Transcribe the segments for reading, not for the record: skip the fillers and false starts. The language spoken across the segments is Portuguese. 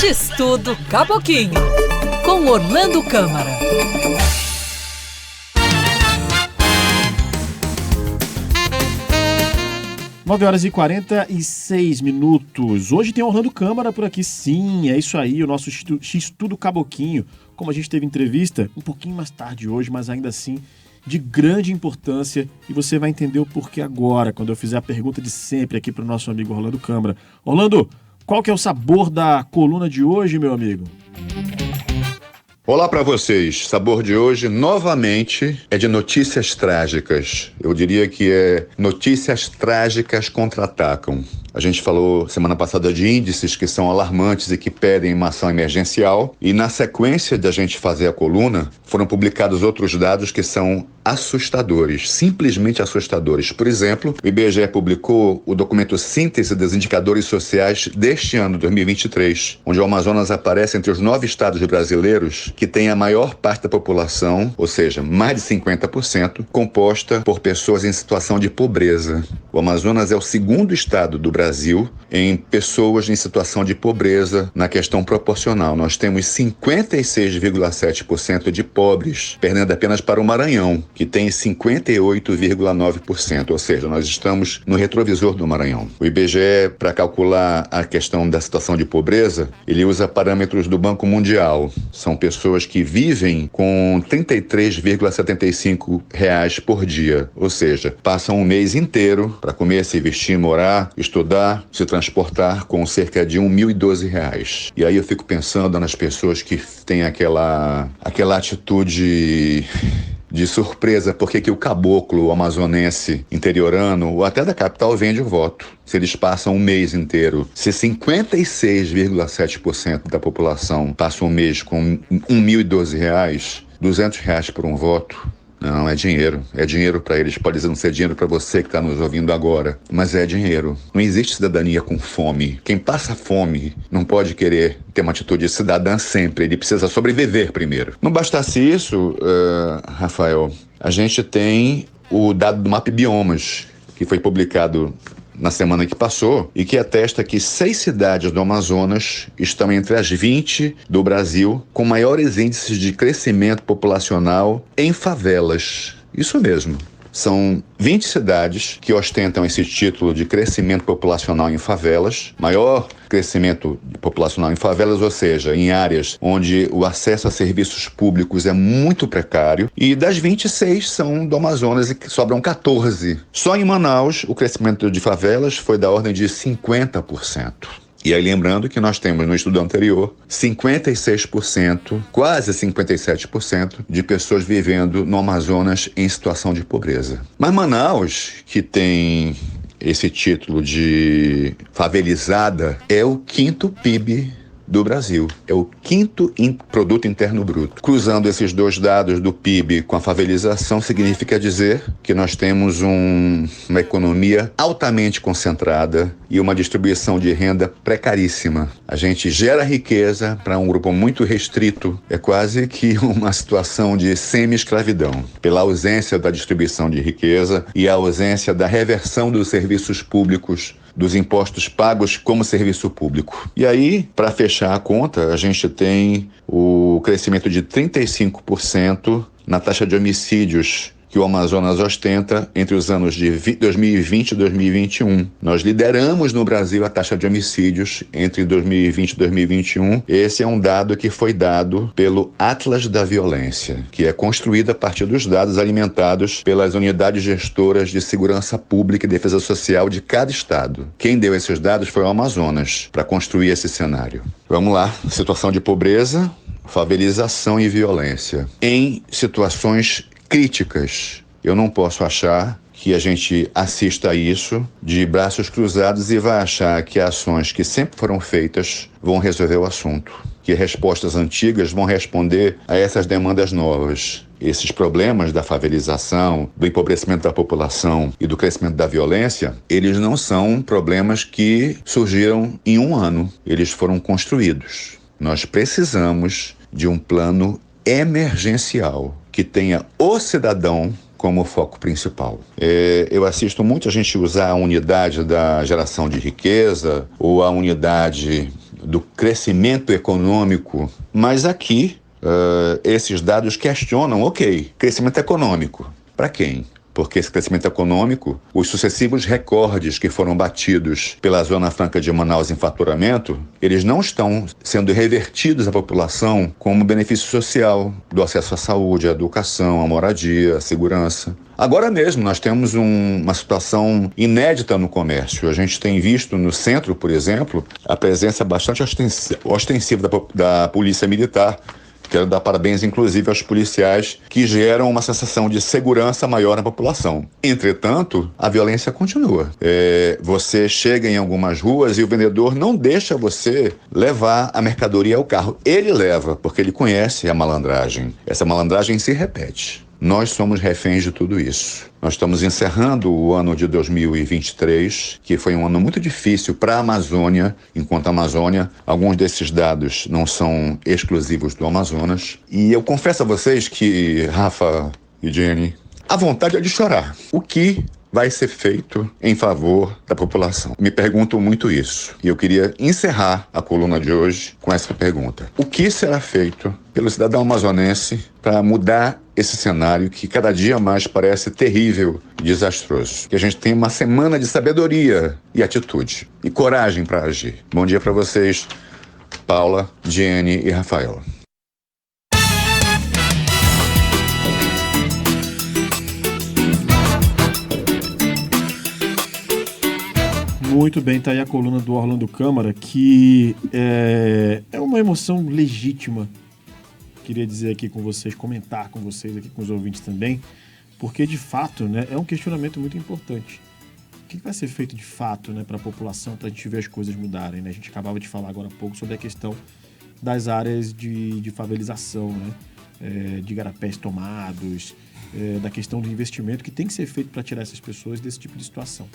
X-Tudo Caboquinho, com Orlando Câmara. Nove horas e 46 minutos. Hoje tem Orlando Câmara por aqui, sim, é isso aí, o nosso X-Tudo Caboquinho. Como a gente teve entrevista um pouquinho mais tarde hoje, mas ainda assim de grande importância, e você vai entender o porquê agora, quando eu fizer a pergunta de sempre aqui para o nosso amigo Orlando Câmara. Orlando, qual que é o sabor da coluna de hoje, meu amigo? Olá para vocês, sabor de hoje novamente é de notícias trágicas. Eu diria que é notícias trágicas contra-atacam. A gente falou semana passada de índices que são alarmantes e que pedem uma ação emergencial, e na sequência de a gente fazer a coluna, foram publicados outros dados que são assustadores, simplesmente assustadores. Por exemplo, o IBGE publicou o documento Síntese dos Indicadores Sociais deste ano, 2023, onde o Amazonas aparece entre os 9 estados brasileiros que têm a maior parte da população, ou seja, mais de 50%, composta por pessoas em situação de pobreza. O Amazonas é o segundo estado do Brasil em pessoas em situação de pobreza na questão proporcional. Nós temos 56,7% de pobres, perdendo apenas para o Maranhão, que tem 58,9%, ou seja, nós estamos no retrovisor do Maranhão. O IBGE, para calcular a questão da situação de pobreza, ele usa parâmetros do Banco Mundial. São pessoas que vivem com R$ 33,75 por dia, ou seja, passam um mês inteiro para comer, se vestir, morar, estudar, se transportar com cerca de R$ 1.012. E aí eu fico pensando nas pessoas que têm aquela atitude de surpresa, porque que o caboclo, o amazonense interiorano, ou até da capital, vende o voto. Se eles passam um mês inteiro, se 56,7% da população passa um mês com R$ 1.012, R$200 por um voto, não, é dinheiro para eles. Pode não ser dinheiro para você que está nos ouvindo agora, mas é dinheiro. Não existe cidadania com fome. Quem passa fome não pode querer ter uma atitude cidadã sempre, ele precisa sobreviver primeiro. Não bastasse isso, Rafael, a gente tem o dado do MAP Biomas, que foi publicado na semana que passou, e que atesta que 6 cidades do Amazonas estão entre as 20 do Brasil com maiores índices de crescimento populacional em favelas. Isso mesmo. São 20 cidades que ostentam esse título de crescimento populacional em favelas, maior crescimento populacional em favelas, ou seja, em áreas onde o acesso a serviços públicos é muito precário, e das 26 são do Amazonas e sobram 14. Só em Manaus, o crescimento de favelas foi da ordem de 50%. E aí lembrando que nós temos no estudo anterior 56%, quase 57% de pessoas vivendo no Amazonas em situação de pobreza. Mas Manaus, que tem esse título de favelizada, é o 5º PIB do Brasil. É o 5º produto interno bruto. Cruzando esses dois dados do PIB com a favelização, significa dizer que nós temos uma economia altamente concentrada e uma distribuição de renda precaríssima. A gente gera riqueza para um grupo muito restrito. É quase que uma situação de semi-escravidão, pela ausência da distribuição de riqueza e a ausência da reversão dos serviços públicos, dos impostos pagos como serviço público. E aí, para fechar a conta, a gente tem o crescimento de 35% na taxa de homicídios que o Amazonas ostenta entre os anos de 2020 e 2021. Nós lideramos no Brasil a taxa de homicídios entre 2020 e 2021. Esse é um dado que foi dado pelo Atlas da Violência, que é construído a partir dos dados alimentados pelas unidades gestoras de segurança pública e defesa social de cada estado. Quem deu esses dados foi o Amazonas, para construir esse cenário. Vamos lá, situação de pobreza, favelização e violência. Em situações críticas, eu não posso achar que a gente assista a isso de braços cruzados e vai achar que ações que sempre foram feitas vão resolver o assunto, que respostas antigas vão responder a essas demandas novas. Esses problemas da favelização, do empobrecimento da população e do crescimento da violência, eles não são problemas que surgiram em um ano, eles foram construídos. Nós precisamos de um plano emergencial que tenha o cidadão como foco principal. Eu assisto muita gente usar a unidade da geração de riqueza ou a unidade do crescimento econômico, mas aqui esses dados questionam, ok, crescimento econômico, para quem? Porque esse crescimento econômico, os sucessivos recordes que foram batidos pela Zona Franca de Manaus em faturamento, eles não estão sendo revertidos à população como benefício social do acesso à saúde, à educação, à moradia, à segurança. Agora mesmo nós temos uma situação inédita no comércio. A gente tem visto no centro, por exemplo, a presença bastante ostensiva da polícia militar. Quero dar parabéns, inclusive, aos policiais que geram uma sensação de segurança maior na população. Entretanto, a violência continua. Você chega em algumas ruas e o vendedor não deixa você levar a mercadoria ao carro. Ele leva, porque ele conhece a malandragem. Essa malandragem se repete. Nós somos reféns de tudo isso. Nós estamos encerrando o ano de 2023, que foi um ano muito difícil para a Amazônia, enquanto a Amazônia, alguns desses dados não são exclusivos do Amazonas. E eu confesso a vocês que, Rafa e Jenny, a vontade é de chorar. O que vai ser feito em favor da população? Me pergunto muito isso. E eu queria encerrar a coluna de hoje com essa pergunta. O que será feito pelo cidadão amazonense para mudar esse cenário que cada dia mais parece terrível e desastroso? Que a gente tenha uma semana de sabedoria e atitude e coragem para agir. Bom dia para vocês, Paula, Jenny e Rafael. Muito bem, tá aí a coluna do Orlando Câmara, que é uma emoção legítima. Queria dizer aqui com vocês, comentar com vocês, aqui com os ouvintes também, porque de fato, né, é um questionamento muito importante. O que vai ser feito de fato, né, para a população, para a gente ver as coisas mudarem, né? A gente acabava de falar agora há pouco sobre a questão das áreas de favelização, né? De igarapés tomados, da questão do investimento que tem que ser feito para tirar essas pessoas desse tipo de situação.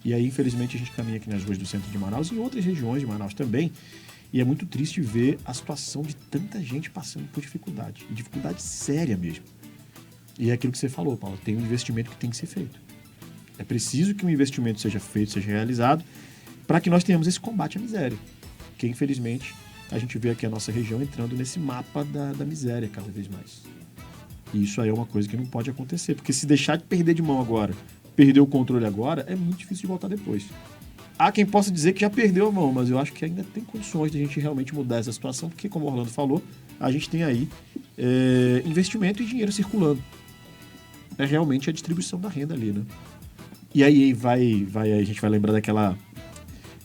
E aí, infelizmente, a gente caminha aqui nas ruas do centro de Manaus e em outras regiões de Manaus também. E é muito triste ver a situação de tanta gente passando por dificuldade. E dificuldade séria mesmo. E é aquilo que você falou, Paulo. Tem um investimento que tem que ser feito. É preciso que um investimento seja feito, seja realizado, para que nós tenhamos esse combate à miséria. Porque, infelizmente, a gente vê aqui a nossa região entrando nesse mapa da miséria cada vez mais. E isso aí é uma coisa que não pode acontecer. Porque se deixar de perder de mão agora, perder o controle agora, é muito difícil de voltar depois. Há quem possa dizer que já perdeu a mão, mas eu acho que ainda tem condições de a gente realmente mudar essa situação, porque, como o Orlando falou, a gente tem aí investimento e dinheiro circulando. É realmente a distribuição da renda ali, né? E aí a gente vai lembrar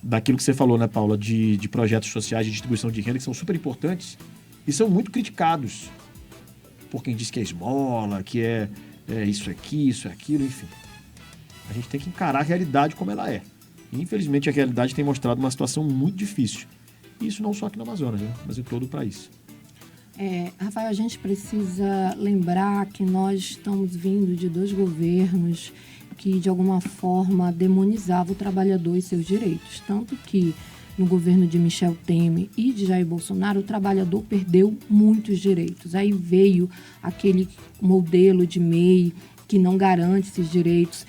daquilo que você falou, né, Paula, de projetos sociais de distribuição de renda que são super importantes e são muito criticados por quem diz que é esmola, que é isso aqui, isso é aquilo, enfim. A gente tem que encarar a realidade como ela é. E, infelizmente, a realidade tem mostrado uma situação muito difícil. E isso não só aqui no Amazonas, né? Mas em todo o país. Rafael, a gente precisa lembrar que nós estamos vindo de 2 governos que, de alguma forma, demonizavam o trabalhador e seus direitos. Tanto que, no governo de Michel Temer e de Jair Bolsonaro, o trabalhador perdeu muitos direitos. Aí veio aquele modelo de MEI que não garante esses direitos.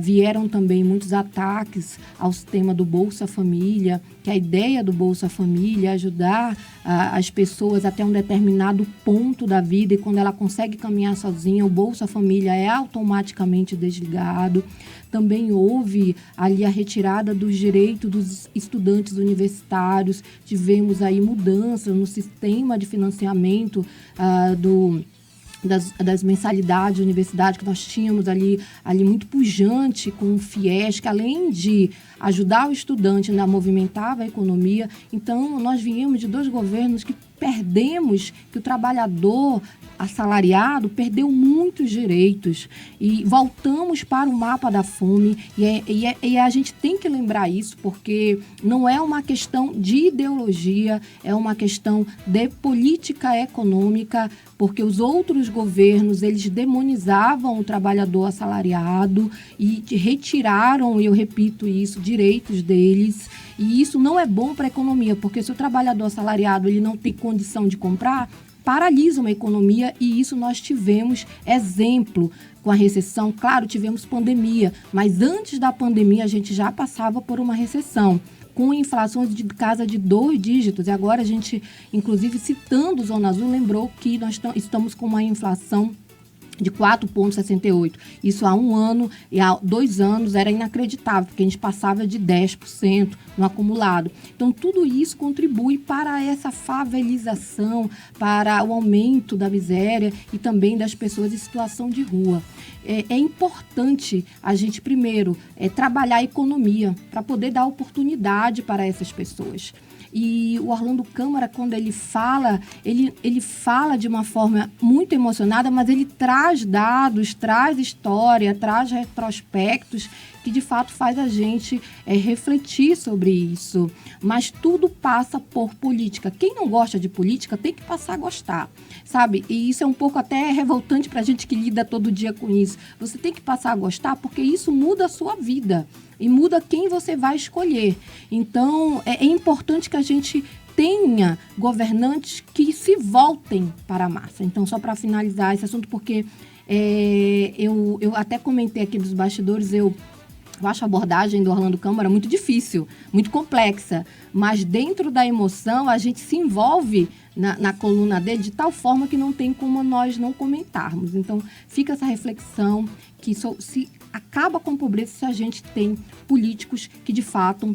Vieram também muitos ataques ao sistema do Bolsa Família, que a ideia do Bolsa Família é ajudar as pessoas até um determinado ponto da vida, e quando ela consegue caminhar sozinha, o Bolsa Família é automaticamente desligado. Também houve ali a retirada dos direitos dos estudantes universitários. Tivemos aí mudanças no sistema de financiamento das mensalidades de universidade, que nós tínhamos ali muito pujante com o FIES, que além de ajudar o estudante, né, movimentava a economia. Então, nós viemos de 2 governos que que o trabalhador assalariado perdeu muitos direitos e voltamos para o mapa da fome e a gente tem que lembrar isso, porque não é uma questão de ideologia, é uma questão de política econômica, porque os outros governos, eles demonizavam o trabalhador assalariado e retiraram, eu repito isso, direitos deles. E isso não é bom para a economia, porque se o trabalhador assalariado ele não tem condição de comprar, paralisa uma economia, e isso nós tivemos exemplo com a recessão. Claro, tivemos pandemia, mas antes da pandemia a gente já passava por uma recessão. com inflações de casa de 2 dígitos. E agora a gente, inclusive citando Zona Azul, lembrou que nós estamos com uma inflação de 4,68%. Isso há 1 ano e há 2 anos era inacreditável, porque a gente passava de 10% no acumulado. Então, tudo isso contribui para essa favelização, para o aumento da miséria e também das pessoas em situação de rua. É importante a gente, primeiro, trabalhar a economia para poder dar oportunidade para essas pessoas. E o Orlando Câmara, quando ele fala de uma forma muito emocionada, mas ele traz dados, traz história, traz retrospectos que de fato faz a gente refletir sobre isso. Mas tudo passa por política. Quem não gosta de política tem que passar a gostar, sabe? E isso é um pouco até revoltante para a gente que lida todo dia com isso. Você tem que passar a gostar porque isso muda a sua vida e muda quem você vai escolher. Então, é importante que a gente tenha governantes que se voltem para a massa. Então, só para finalizar esse assunto, porque eu até comentei aqui dos bastidores, eu acho a abordagem do Orlando Câmara muito difícil, muito complexa, mas dentro da emoção a gente se envolve na coluna dele de tal forma que não tem como nós não comentarmos. Então, fica essa reflexão que se acaba com a pobreza se a gente tem políticos que de fato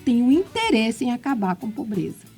têm um interesse em acabar com a pobreza.